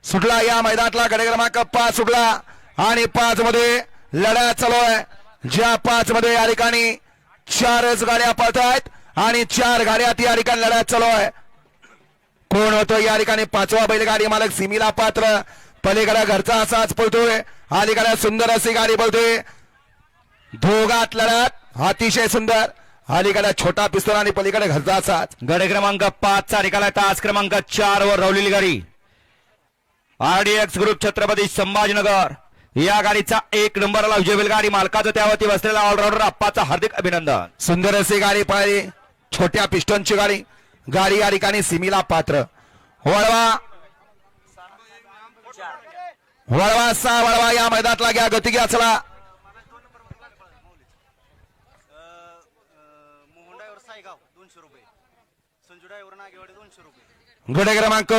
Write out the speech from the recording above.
सुटला या मैदानातला गडे क्रमांक 5 सुटला आणि 5 मध्ये लढा चालू आहे। ज्या 5 मध्ये या ठिकाणी 4च गाड्या पळतायत आणि 4 गाड्यात या ठिकाणी लढा चालू आहे। कोण होतो या ठिकाणी 5वा बैलगाडी मालक सिमीला पात्र पलीकडे घरचा असाच पळतोय अलीकडे सुंदर अशी गाडी पळतोय। दोघात लढत अतिशय सुंदर अलीकडे छोटा पिस्तूल आणि पलीकडे घरचा असाच। गडे क्रमांक 5 चा निकाल तास क्रमांक 4 वर रवलेली गाडी आरडीएक्स ग्रुप छत्रपती संभाजीनगर या गाडीचा 1 नंबरला विजय बैलगाडी मालकाचं त्यावरती बसलेला ऑलराऊंडर आप्पाचं हार्दिक अभिनंदन। सुंदर अशी गाडी पाहिली छोट्या पिस्टनची गाडी या ठिकाणी सिमीला पात्र वळवा 6 वळवा या मैदानातला घ्या गती घ्या चला। गडे क्रमांक